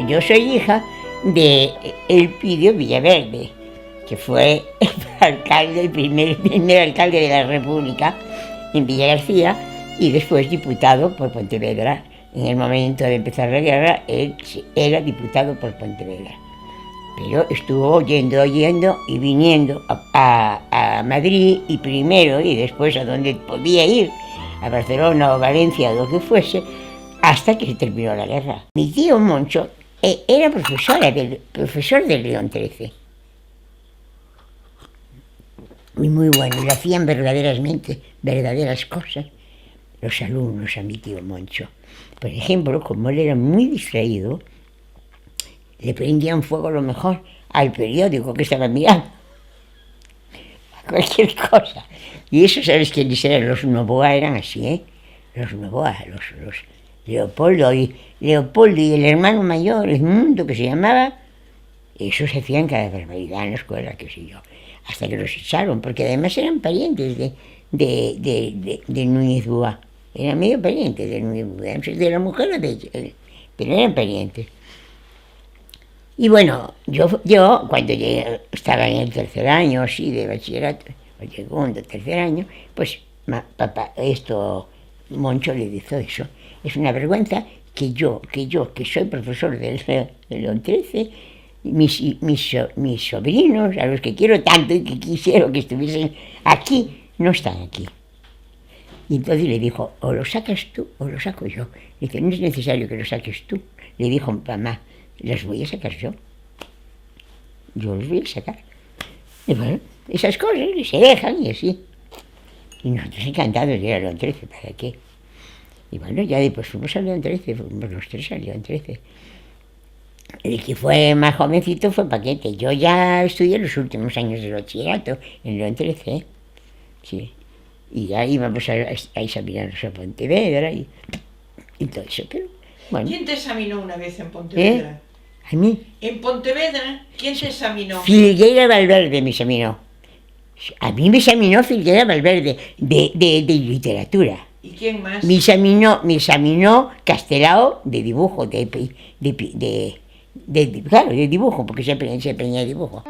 Yo soy hija de Elpidio Villaverde, que fue el alcalde, el primer alcalde de la República en Villagarcía y después diputado por Pontevedra. En el momento de empezar la guerra, él era diputado por Pontevedra. Pero estuvo yendo y viniendo a Madrid y primero y después a donde podía ir, a Barcelona o Valencia o lo que fuese, hasta que se terminó la guerra. Mi tío Moncho era profesor del León XIII. Muy bueno, y le hacían verdaderas cosas los alumnos a mi tío Moncho. Por ejemplo, como él era muy distraído, le prendían fuego a lo mejor al periódico que estaba mirando, a cualquier cosa. Y eso, ¿sabes quiénes eran? Los Novoa eran así, ¿eh? Los Novoa, los Leopoldo y el hermano mayor, el mundo que se llamaba, esos hacían cada barbaridad en la escuela, qué sé yo, hasta que los echaron, porque además eran parientes de Núñez Boa, eran medio parientes de Núñez Boa, de la mujer de ella, pero eran parientes. Y bueno, yo cuando estaba en el tercer año, sí, de bachillerato, o segundo, tercer año, pues papá, Moncho le dijo eso. Es una vergüenza que yo, que soy profesor del León XIII, mis sobrinos, a los que quiero tanto y que quisiera que estuviesen aquí, no están aquí. Y entonces le dijo, o lo sacas tú o lo saco yo. Le dice, no es necesario que lo saques tú. Le dijo mamá, los voy a sacar yo. Yo los voy a sacar. Y bueno, esas cosas se dejan y así. Y nosotros encantados de ir a León XIII, ¿para qué? Y bueno, ya después fuimos a León XIII, fuimos los tres a León XIII. El que fue más jovencito fue Paquete. Yo ya estudié los últimos años del bachillerato en León XIII, sí. Y ya íbamos a examinarnos a Pontevedra y todo eso, pero bueno. ¿Quién te examinó una vez en Pontevedra? ¿A mí? En Pontevedra, ¿quién te examinó? Filgueira Valverde me examinó. A mí me examinó Filgueira Valverde, de literatura. ¿Y quién más? Me examinó Castelao de dibujo, claro, de dibujo, porque se aprendía dibujo.